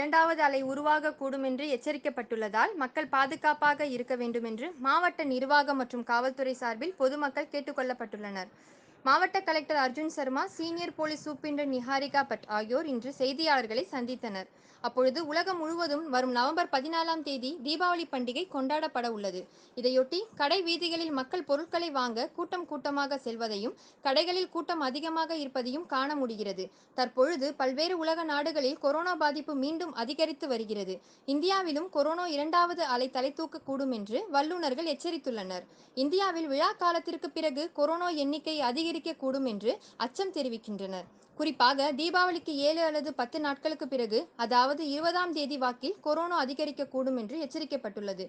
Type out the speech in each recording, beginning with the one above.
இரண்டாவது அலை உருவாகக்கூடும் என்று எச்சரிக்கப்பட்டுள்ளதால் மக்கள் பாதுகாப்பாக இருக்க வேண்டும் என்று மாவட்ட நிர்வாகம் மற்றும் காவல்துறை சார்பில் பொதுமக்கள் கேட்டுக் கொள்ளப்பட்டுள்ளனர். மாவட்ட collector Arjun Sharma, senior police superintendent Niharika Bhat ஆகியோர் இன்று செய்தியாளர்களை சந்தித்தனர். அப்பொழுது உலகம் முழுவதும் வரும் நவம்பர் 14ஆம் தேதி தீபாவளி பண்டிகை கொண்டாடப்பட உள்ளது. இதையொட்டி கடை வீதிகளில் மக்கள் பொருட்களை வாங்க கூட்டம் கூட்டமாக செல்வதையும், கடைகளில் கூட்டம் அதிகமாக இருப்பதையும் காண முடிகிறது. தற்பொழுது பல்வேறு உலக நாடுகளில் கொரோனா பாதிப்பு மீண்டும் அதிகரித்து வருகிறது. இந்தியாவிலும் கொரோனா இரண்டாவது அலை தலைதூக்கக்கூடும் என்று வல்லுநர்கள் எச்சரித்துள்ளனர். இந்தியாவில் விழா காலத்திற்கு பிறகு கொரோனா எண்ணிக்கை அதிகரிக்கக்கூடும் என்று அச்சம் தெரிவிக்கின்றனர். குறிப்பாக தீபாவளிக்கு 7 அல்லது 10 நாட்களுக்கு பிறகு, அதாவது 20ஆம் தேதி வாக்கில் கொரோனா அதிகரிக்கக்கூடும் என்று எச்சரிக்கப்பட்டுள்ளது.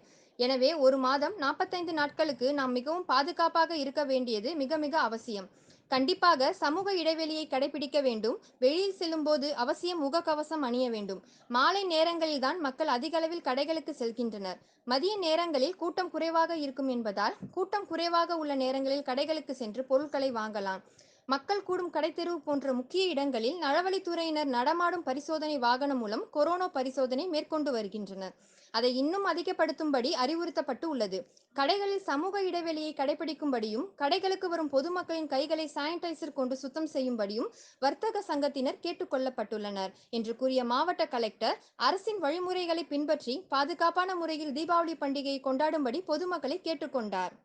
எனவே ஒரு மாதம் 45 நாட்களுக்கு நாம் மிகவும் பாதுகாப்பாக இருக்க வேண்டியது மிக மிக அவசியம். கண்டிப்பாக சமூக இடைவெளியை கடைபிடிக்க வேண்டும். வெளியில் செல்லும்போது அவசியம் முகக்கவசம் அணிய வேண்டும். மாலை நேரங்களில் தான் மக்கள் அதிகளவில் கடைகளுக்கு செல்கின்றனர். மதிய நேரங்களில் கூட்டம் குறைவாக இருக்கும் என்பதால் கூட்டம் குறைவாக உள்ள நேரங்களில் கடைகளுக்கு சென்று பொருட்களை வாங்கலாம். மக்கள் கூடும் கடைத்தெரு போன்ற முக்கிய இடங்களில் நலவழித்துறையினர் நடமாடும் பரிசோதனை வாகனம் மூலம் கொரோனா பரிசோதனை மேற்கொண்டு வருகின்றனர். அதை இன்னும் அதிகப்படுத்தும்படி அறிவுறுத்தப்பட்டு உள்ளது. கடைகளில் சமூக இடைவெளியை கடைபிடிக்கும்படியும், கடைகளுக்கு வரும் பொதுமக்களின் கைகளை சானிடைசர் கொண்டு சுத்தம் செய்யும்படியும் வர்த்தக சங்கத்தினர் கேட்டுக் கொள்ளப்பட்டுள்ளனர் என்று கூறிய மாவட்ட கலெக்டர், அரசின் வழிமுறைகளை பின்பற்றி பாதுகாப்பான முறையில் தீபாவளி பண்டிகையை கொண்டாடும்படி பொதுமக்களை கேட்டுக்கொண்டார்.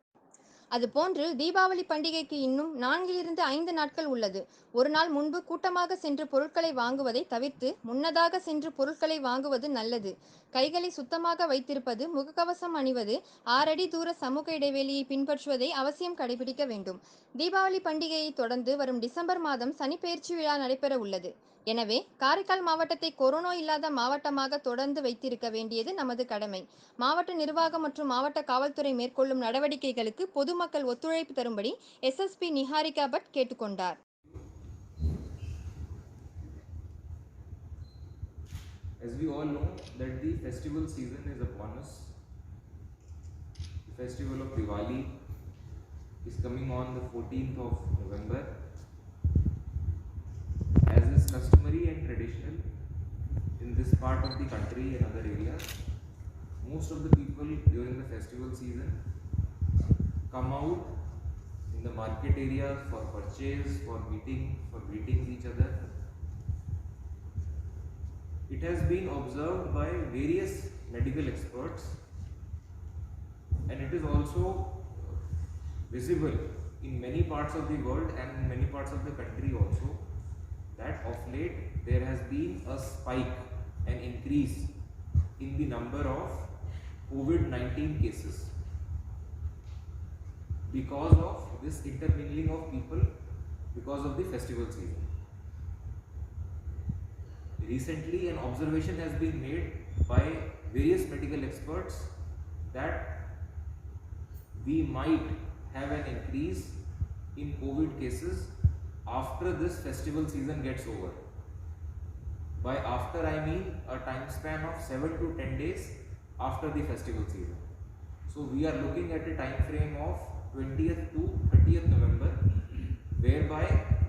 அதுபோன்று தீபாவளி பண்டிகைக்கு இன்னும் 4 5 நாட்கள் உள்ளது. ஒரு நாள் முன்பு கூட்டமாக சென்று பொருட்களை வாங்குவதை தவிர்த்து முன்னதாக சென்று பொருட்களை வாங்குவது நல்லது. கைகளை சுத்தமாக வைத்திருப்பது, முகக்கவசம் அணிவது, 6 அடி தூர சமூக இடைவெளியை பின்பற்றுவதை அவசியம் கடைபிடிக்க வேண்டும். தீபாவளி பண்டிகையை தொடர்ந்து வரும் டிசம்பர் மாதம் சனிப்பெயர்ச்சி விழா நடைபெற உள்ளது. எனவே காரைக்கால் மாவட்டத்தை கொரோனா இல்லாத மாவட்டமாக தொடர்ந்து வைத்திருக்க வேண்டியது நமது கடமை. மாவட்ட நிர்வாகம் மற்றும் மாவட்ட காவல்துறை மேற்கொள்ளும் நடவடிக்கைகளுக்கு பொதுமக்கள் ஒத்துழைப்பு தரும்படி எஸ்எஸ்பி நிஹாரிகா பட் கேட்டுக்கொண்டார். As we all know that the festival season is upon us. The festival of Diwali is coming on the 14th of November. As is customary and traditional in this part of the country and other areas, most of the people during the festival season come out in the market areas for purchase, for meeting, for greeting each other. It has been observed by various medical experts, and it is also visible in many parts of the world and in many parts of the country also, that of late there has been a spike, an increase in the number of COVID-19 cases because of this intermingling of people because of the festival season. Recently, an observation has been made by various medical experts that we might have an increase in COVID cases after this festival season gets over. By after, I mean a time span of 7 to 10 days after the festival season. So we are looking at a time frame of 20th to 30th November, whereby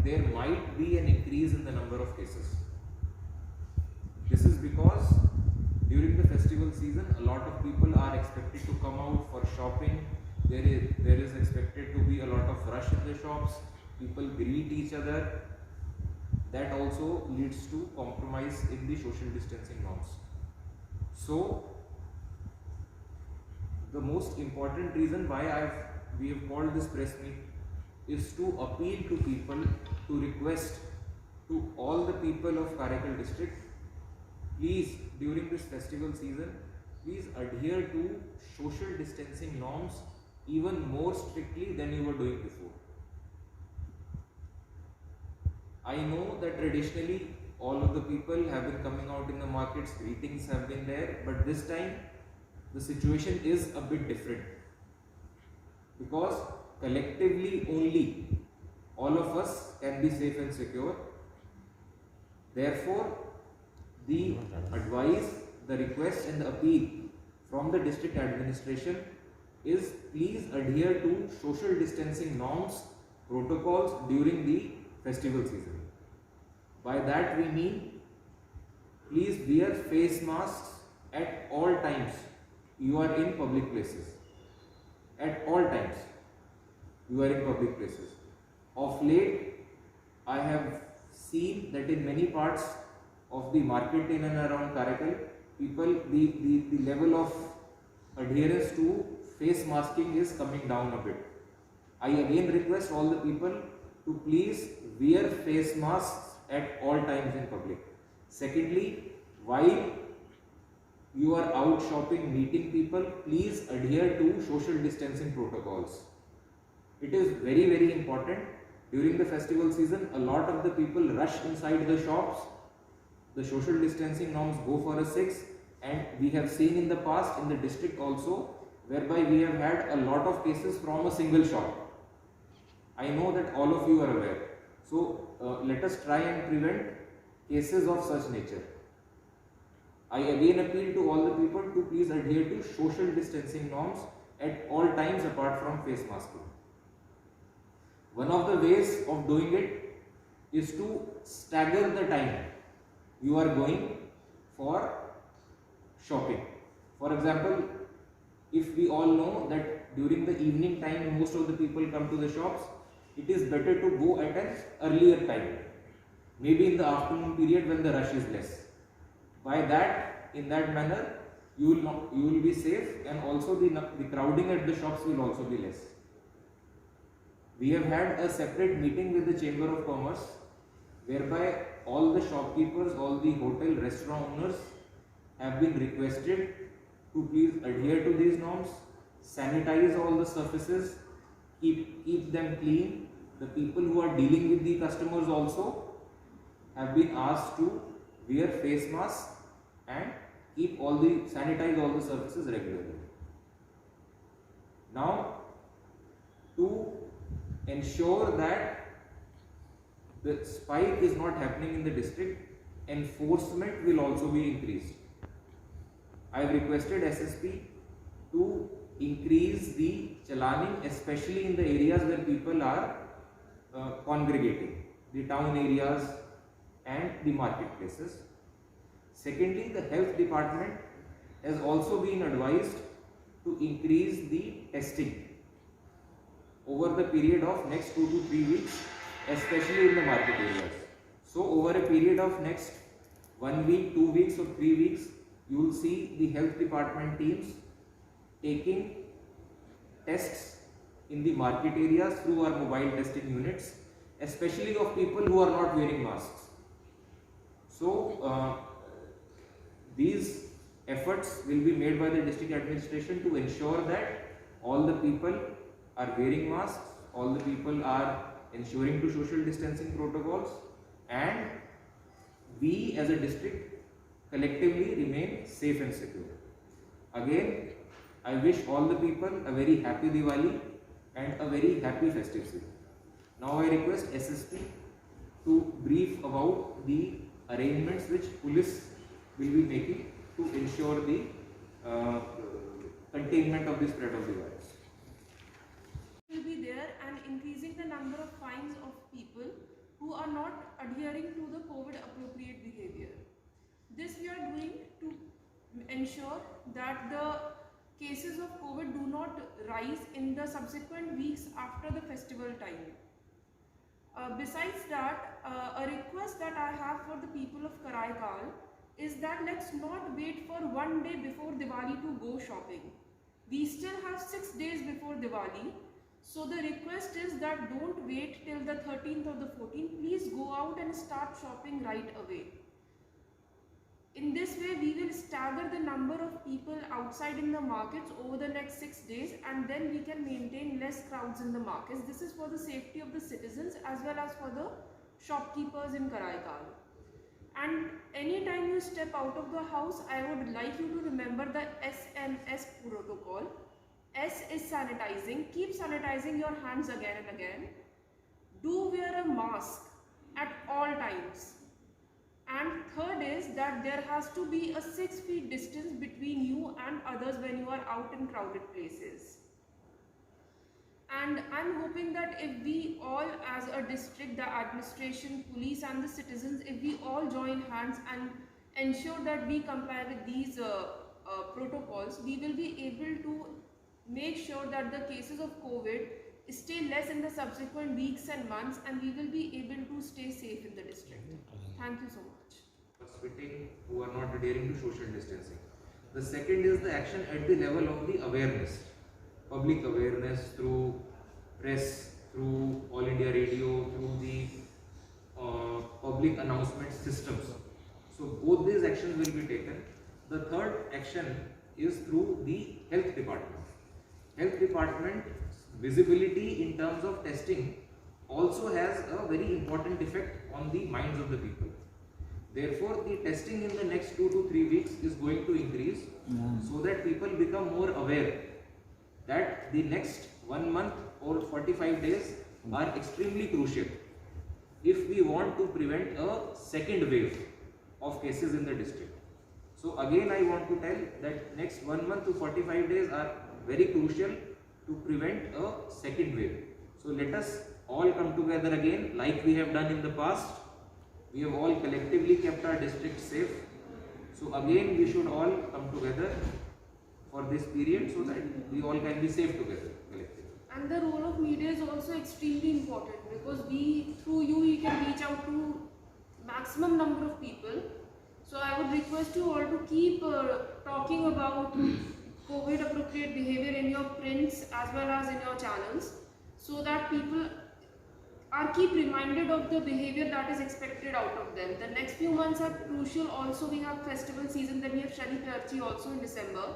there might be an increase in the number of cases. This is because during the festival season, a lot of people are expected to come out for shopping. There is expected to be a lot of rush in the shops. People greet each other. That also leads to compromise in the social distancing norms. So, the most important reason why we have called this press meet is to appeal to people, to request to all the people of Karaikal district, please during this festival season, please adhere to social distancing norms even more strictly than you were doing before. I know that traditionally all of the people have been coming out in the markets, greetings have been there, but this time the situation is a bit different, because collectively only all of us can be safe and secure. Therefore, the advice, the request and the appeal from the district administration is please adhere to social distancing norms, protocols during the festival season. By that we mean please wear face masks at all times you are in public places. At all times you are in public places. Of late, I have seen that in many parts of the market in and around Karaikal, the level of adherence to face masking is coming down a bit. I again request all the people to please wear face masks at all times in public. Secondly, while you are out shopping, meeting people, please adhere to social distancing protocols. It is very, very important. During the festival season, a lot of the people rush inside the shops. The social distancing norms go for a 6, and we have seen in the past in the district also, whereby we have had a lot of cases from a single shop. I know that all of you are aware. So let us try and prevent cases of such nature. I again appeal to all the people to please adhere to social distancing norms at all times apart from face masking. One of the ways of doing it is to stagger the time you are going for shopping. For example, if we all know that during the evening time most of the people come to the shops, it is better to go at an earlier time, maybe in the afternoon period when the rush is less. By that, in that manner, you will be safe, and also the crowding at the shops will also be less. We have had a separate meeting with the Chamber of Commerce, whereby all the shopkeepers, all the hotel restaurant owners have been requested to please adhere to these norms, sanitize all the surfaces, keep them clean. The people who are dealing with the customers also have been asked to wear face masks and sanitize all the surfaces regularly. Now, to ensure that the spike is not happening in the district, enforcement will also be increased. I have requested SSP to increase the chalaning, especially in the areas where people are congregating, the town areas and the marketplaces. Secondly, the health department has also been advised to increase the testing over the period of next 2 to 3 weeks, especially in the market areas. So over a period of next 1 week, 2 weeks or 3 weeks, you will see the health department teams taking tests in the market areas through our mobile testing units, especially of people who are not wearing masks. So these efforts will be made by the district administration to ensure that all the people are wearing masks, all the people are ensuring to social distancing protocols, and we as a district collectively remain safe and secure. Again, I wish all the people a very happy Diwali and a very happy festive season. Now I request SSP to brief about the arrangements which police will be making to ensure the containment of the spread of the virus. Will be there and increasing the number of fines of people who are not adhering to the COVID appropriate behavior. This we are doing to ensure that the cases of COVID do not rise in the subsequent weeks after the festival time. Besides that, a request that I have for the people of Karaikal is that let's not wait for one day before Diwali to go shopping. We still have 6 days before Diwali. So the request is that don't wait till the 13th or the 14th. Please go out and start shopping right away. In this way, we will stagger the number of people outside in the markets over the next 6 days, and then we can maintain less crowds in the markets. This is for the safety of the citizens as well as for the shopkeepers in Karaikal. And anytime you step out of the house, I would like you to remember the SMS protocol. S is sanitizing. Keep sanitizing your hands again and again. Do wear a mask at all times. And third is that there has to be a 6 feet distance between you and others when you are out in crowded places. And I'm hoping that if we all as a district, the administration, police and the citizens, if we all join hands and ensure that we comply with these protocols, we will be able to make sure that the cases of COVID stay less in the subsequent weeks and months, and we will be able to stay safe in the district. Thank you so much. Fitting who are not adhering to social distancing. The second is the action at the level of the awareness, public awareness through press, through All India Radio, through the public announcement systems. So both these actions will be taken. The third action is through the health department. Health department visibility in terms of testing also has a very important effect on the minds of the people. Therefore, the testing in the next 2 to 3 weeks is going to increase so that people become more aware that the next 1 month or 45 days are extremely crucial if we want to prevent a second wave of cases in the district. So again, I want to tell that next 1 month to 45 days are very crucial to prevent a second wave. So let us all come together again like we have done in the past. We have all collectively kept our district safe. So again, we should all come together for this period so that we all can be safe together collectively. And the role of media is also extremely important, because through you, we can reach out to maximum number of people. So I would request you all to keep talking about COVID appropriate behavior in your prints as well as in your channels, so that people are keep reminded of the behavior that is expected out of them. The next few months are crucial. Also, we have festival season, then we have Shani Prayarchi also in December.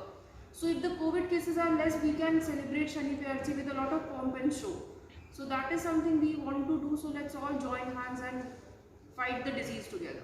So if the COVID cases are less, we can celebrate Shani Prayarchi with a lot of pomp and show. So that is something we want to do. So let's all join hands and fight the disease together.